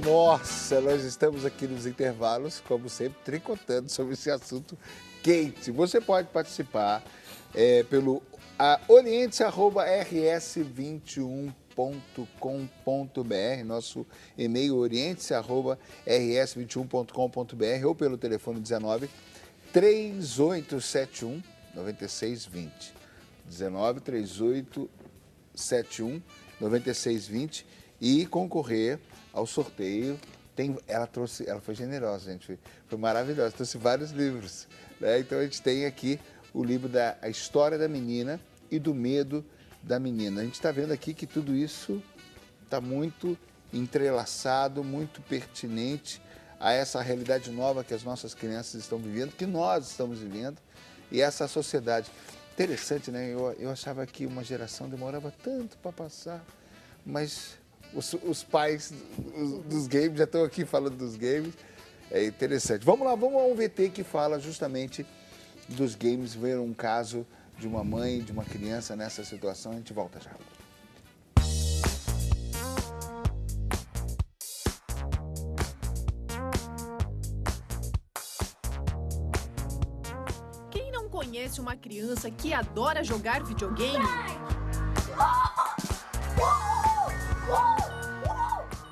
Nossa, nós estamos aqui nos intervalos, como sempre, tricotando sobre esse assunto quente. Você pode participar pelo oriente@rs21.com.br, nosso e-mail oriente@rs21.com.br ou pelo telefone 19 3871 9620. 19 3871 9620 e concorrer ao sorteio. Ela foi generosa, gente, foi maravilhosa, trouxe vários livros, né? Então a gente tem aqui o livro da A História da Menina e do Medo da Menina. A gente está vendo aqui que tudo isso está muito entrelaçado, muito pertinente a essa realidade nova que as nossas crianças estão vivendo, que nós estamos vivendo, e essa sociedade. Interessante, né? Eu achava que uma geração demorava tanto para passar, mas os pais dos games já estão aqui falando dos games. É interessante. Vamos lá, vamos ao VT que fala justamente dos games, ver um caso de uma mãe, de uma criança nessa situação. A gente volta já. Quem não conhece uma criança que adora jogar videogame?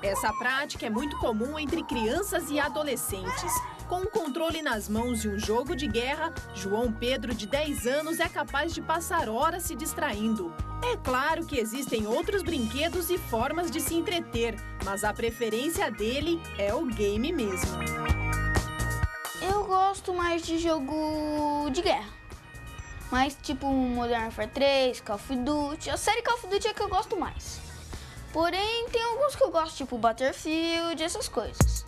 Essa prática é muito comum entre crianças e adolescentes. Com um controle nas mãos e um jogo de guerra, João Pedro, de 10 anos, é capaz de passar horas se distraindo. É claro que existem outros brinquedos e formas de se entreter, mas a preferência dele é o game mesmo. Eu gosto mais de jogo de guerra. Mas tipo Modern Warfare 3, Call of Duty. A série Call of Duty é que eu gosto mais. Porém, tem alguns que eu gosto, tipo Battlefield, essas coisas.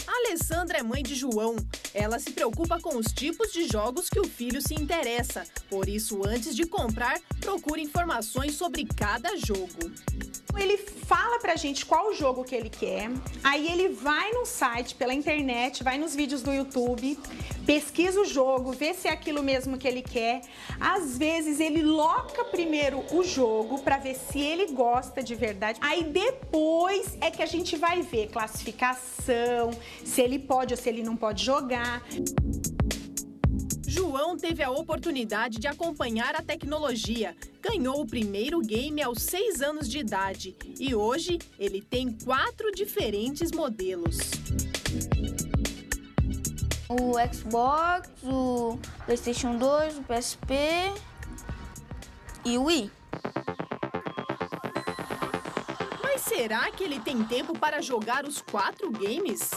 A Alessandra é mãe de João. Ela se preocupa com os tipos de jogos que o filho se interessa. Por isso, antes de comprar, procura informações sobre cada jogo. Ele fala pra gente qual jogo que ele quer, aí ele vai no site, pela internet, vai nos vídeos do YouTube, pesquisa o jogo, vê se é aquilo mesmo que ele quer. Às vezes ele loca primeiro o jogo pra ver se ele gosta de verdade. Aí depois é que a gente vai ver classificação, se ele pode ou se ele não pode jogar. João teve a oportunidade de acompanhar a tecnologia. Ganhou o primeiro game aos 6 anos de idade e hoje ele tem 4 diferentes modelos. O Xbox, o PlayStation 2, o PSP e o Wii. Mas será que ele tem tempo para jogar os 4 games?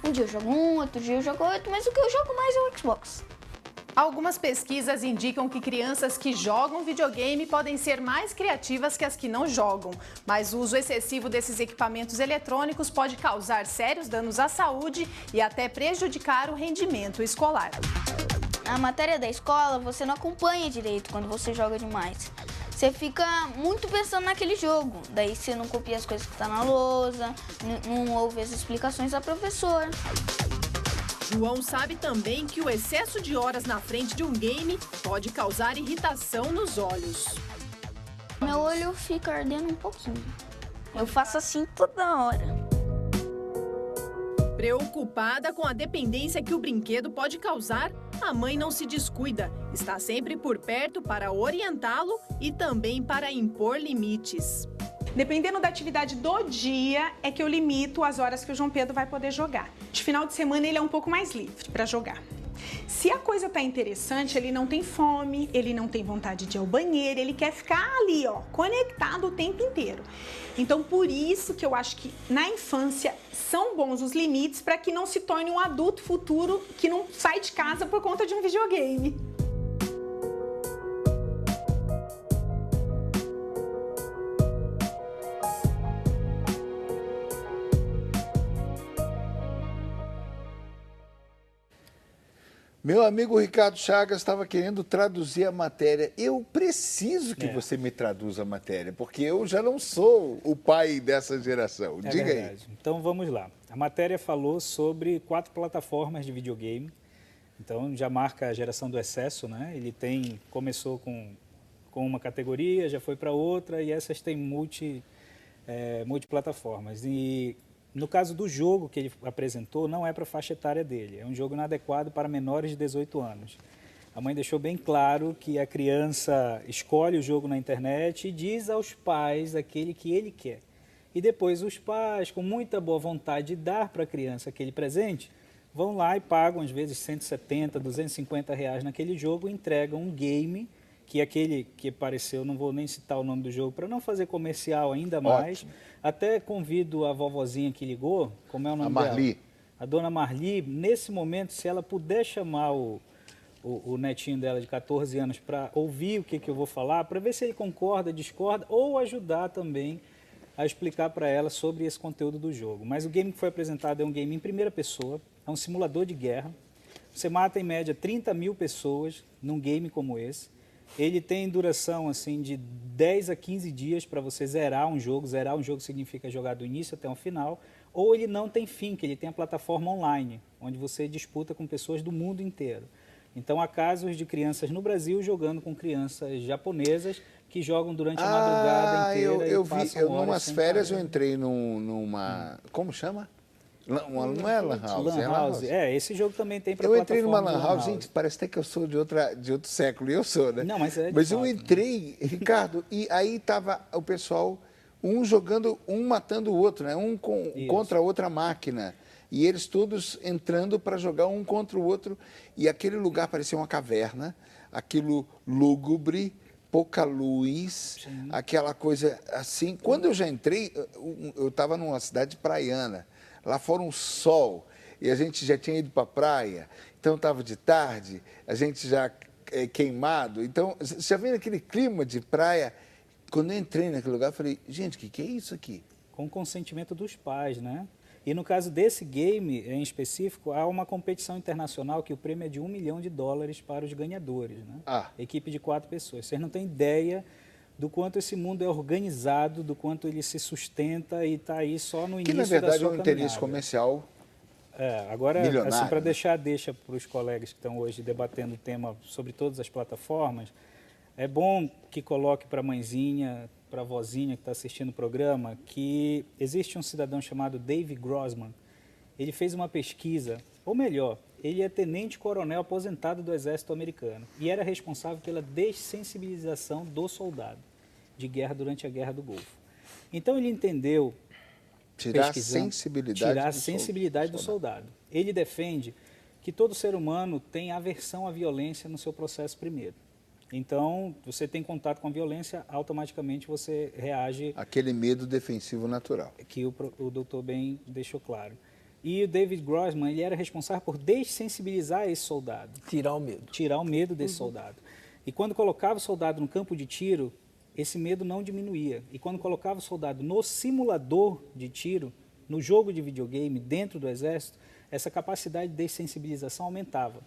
Um dia eu jogo um, outro dia eu jogo outro, mas o que eu jogo mais é o Xbox. Algumas pesquisas indicam que crianças que jogam videogame podem ser mais criativas que as que não jogam. Mas o uso excessivo desses equipamentos eletrônicos pode causar sérios danos à saúde e até prejudicar o rendimento escolar. Na matéria da escola, você não acompanha direito quando você joga demais. Você fica muito pensando naquele jogo, daí você não copia as coisas que estão na lousa, não ouve as explicações da professora. João sabe também que o excesso de horas na frente de um game pode causar irritação nos olhos. Meu olho fica ardendo um pouquinho. Eu faço assim toda hora. Preocupada com a dependência que o brinquedo pode causar, a mãe não se descuida. Está sempre por perto para orientá-lo e também para impor limites. Dependendo da atividade do dia, é que eu limito as horas que o João Pedro vai poder jogar. De final de semana, ele é um pouco mais livre para jogar. Se a coisa tá interessante, ele não tem fome, ele não tem vontade de ir ao banheiro, ele quer ficar ali, ó, conectado o tempo inteiro. Então, por isso que eu acho que na infância são bons os limites para que não se torne um adulto futuro que não sai de casa por conta de um videogame. Meu amigo Ricardo Chagas estava querendo traduzir a matéria. Eu preciso que você me traduza a matéria, porque eu já não sou o pai dessa geração. Diga aí. Então vamos lá. A matéria falou sobre 4 plataformas de videogame. Então já marca a geração do excesso, né? Ele começou com uma categoria, já foi para outra e essas têm multiplataformas. E no caso do jogo que ele apresentou, não é para a faixa etária dele, é um jogo inadequado para menores de 18 anos. A mãe deixou bem claro que a criança escolhe o jogo na internet e diz aos pais aquele que ele quer. E depois os pais, com muita boa vontade de dar para a criança aquele presente, vão lá e pagam às vezes 170, 250 reais naquele jogo e entregam um game, que aquele que apareceu, não vou nem citar o nome do jogo, para não fazer comercial ainda mais. Ótimo. Até convido a vovozinha que ligou, como é o nome dela? A Marli. A dona Marli, nesse momento, se ela puder chamar o netinho dela de 14 anos para ouvir o que eu vou falar, para ver se ele concorda, discorda, ou ajudar também a explicar para ela sobre esse conteúdo do jogo. Mas o game que foi apresentado é um game em primeira pessoa, é um simulador de guerra. Você mata em média 30 mil pessoas num game como esse. Ele tem duração assim, de 10 a 15 dias para você zerar um jogo. Zerar um jogo significa jogar do início até o final. Ou ele não tem fim, que ele tem a plataforma online, onde você disputa com pessoas do mundo inteiro. Então, há casos de crianças no Brasil jogando com crianças japonesas que jogam durante a madrugada inteira. Eu vi, numas férias eu entrei numa... Como chama? Não é Lan House, Lan House. Esse jogo também tem para plataforma. Eu entrei numa Lan House, gente, parece até que eu sou de outro século, e eu sou, né? Não, mas eu entrei, Ricardo, e aí estava o pessoal, um jogando, um matando o outro, né? Um contra a outra máquina. E eles todos entrando para jogar um contra o outro. E aquele lugar parecia uma caverna, aquilo lúgubre, pouca luz, sim, aquela coisa assim. Quando eu já entrei, eu estava numa cidade praiana. Lá fora um sol, e a gente já tinha ido para a praia, então estava de tarde, a gente já queimado. Então, você já vendo aquele clima de praia? Quando eu entrei naquele lugar, eu falei, gente, o que é isso aqui? Com consentimento dos pais, né? E no caso desse game em específico, há uma competição internacional que o prêmio é de $1 milhão para os ganhadores, né? Equipe de 4 pessoas. Vocês não têm ideia do quanto esse mundo é organizado, do quanto ele se sustenta e está aí só no início da sua caminhada. Que, na verdade, é um interesse comercial agora, milionário. assim, para deixa para os colegas que estão hoje debatendo o tema sobre todas as plataformas, é bom que coloque para a mãezinha, para a vozinha que está assistindo o programa, que existe um cidadão chamado David Grossman. Ele fez uma pesquisa, ou melhor, ele é tenente-coronel aposentado do Exército Americano e era responsável pela dessensibilização do soldado de guerra durante a Guerra do Golfo. Então ele entendeu... Tirar a sensibilidade do soldado. Ele defende que todo ser humano tem aversão à violência no seu processo primeiro. Então, você tem contato com a violência, automaticamente você reage... Aquele medo defensivo natural. Que o doutor bem deixou claro. E o David Grossman, ele era responsável por dessensibilizar esse soldado. Tirar o medo. Tirar o medo desse soldado. E quando colocava o soldado no campo de tiro, esse medo não diminuía. E quando colocava o soldado no simulador de tiro, no jogo de videogame, dentro do Exército, essa capacidade de dessensibilização aumentava.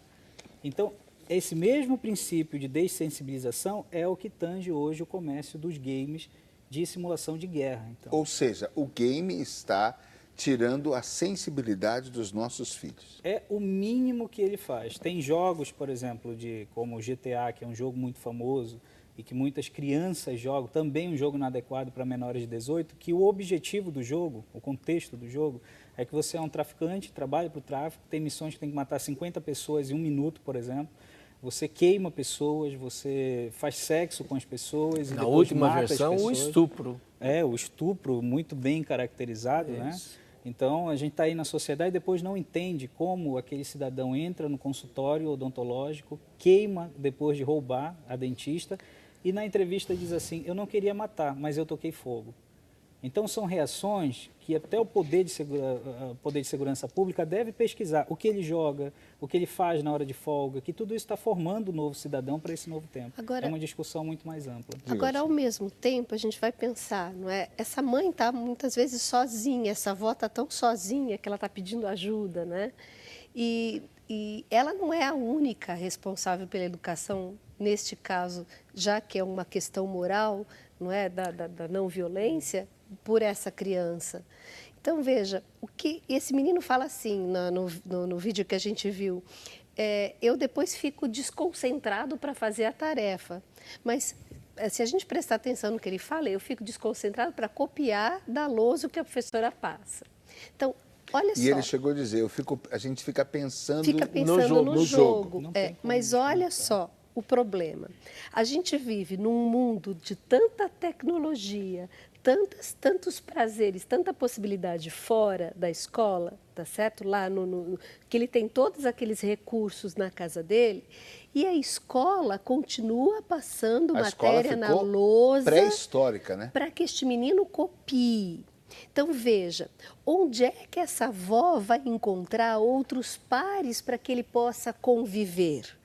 Então, esse mesmo princípio de dessensibilização é o que tange hoje o comércio dos games de simulação de guerra. Então, ou seja, o game está tirando a sensibilidade dos nossos filhos. É o mínimo que ele faz. Tem jogos, por exemplo, como o GTA, que é um jogo muito famoso e que muitas crianças jogam, também um jogo inadequado para menores de 18, que o objetivo do jogo, o contexto do jogo, é que você é um traficante, trabalha para o tráfico, tem missões que tem que matar 50 pessoas em 1 minuto, por exemplo. Você queima pessoas, você faz sexo com as pessoas e na depois última mata versão, as pessoas. O estupro. O estupro muito bem caracterizado, né? Então, a gente está aí na sociedade e depois não entende como aquele cidadão entra no consultório odontológico, queima depois de roubar a dentista e na entrevista diz assim, eu não queria matar, mas eu toquei fogo. Então, são reações que até o poder de segurança pública deve pesquisar o que ele joga, o que ele faz na hora de folga, que tudo isso está formando o novo cidadão para esse novo tempo. Agora, é uma discussão muito mais ampla. Agora, ao mesmo tempo, a gente vai pensar, não é? Essa mãe está muitas vezes sozinha, essa avó está tão sozinha que ela está pedindo ajuda, né? E ela não é a única responsável pela educação, neste caso, já que é uma questão moral, não é, da não violência, por essa criança. Então, veja, o que esse menino fala assim no vídeo que a gente viu, eu depois fico desconcentrado para fazer a tarefa, mas se a gente prestar atenção no que ele fala, eu fico desconcentrado para copiar da lousa o que a professora passa. Então, olha só. E ele chegou a dizer, a gente fica pensando no jogo. Mas olha só o problema. A gente vive num mundo de tanta tecnologia, tantos prazeres, tanta possibilidade fora da escola, tá certo? Lá que ele tem todos aqueles recursos na casa dele, e a escola continua passando matéria na lousa pré-histórica, né? Para que este menino copie. Então, veja, onde é que essa avó vai encontrar outros pares para que ele possa conviver?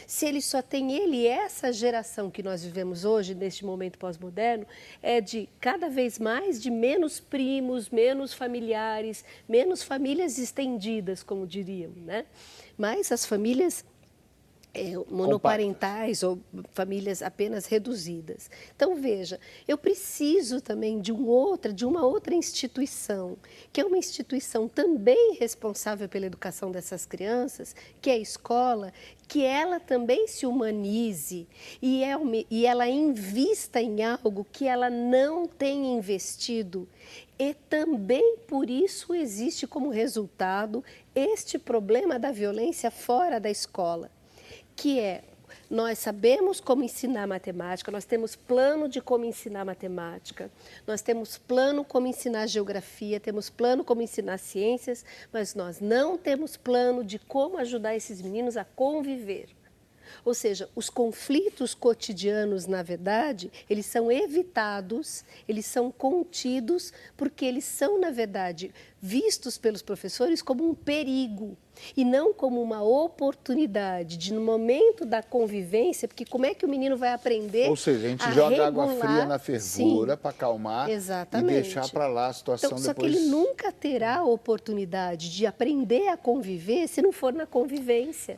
Se ele só tem ele e essa geração que nós vivemos hoje, neste momento pós-moderno, é de cada vez mais de menos primos, menos familiares, menos famílias estendidas, como diriam, né? Mas as famílias monoparentais ou famílias apenas reduzidas. Então, veja, eu preciso também de uma outra instituição, que é uma instituição também responsável pela educação dessas crianças, que é a escola, que ela também se humanize e ela invista em algo que ela não tem investido. E também por isso existe como resultado este problema da violência fora da escola, que é, nós sabemos como ensinar matemática, nós temos plano de como ensinar matemática, nós temos plano como ensinar geografia, temos plano como ensinar ciências, mas nós não temos plano de como ajudar esses meninos a conviver. Ou seja, os conflitos cotidianos, na verdade, eles são evitados, eles são contidos, porque eles são, na verdade, vistos pelos professores como um perigo e não como uma oportunidade de, no momento da convivência, porque como é que o menino vai aprender? Ou seja, a gente joga água fria na fervura para acalmar e deixar para lá a situação então, depois. Só que ele nunca terá a oportunidade de aprender a conviver se não for na convivência.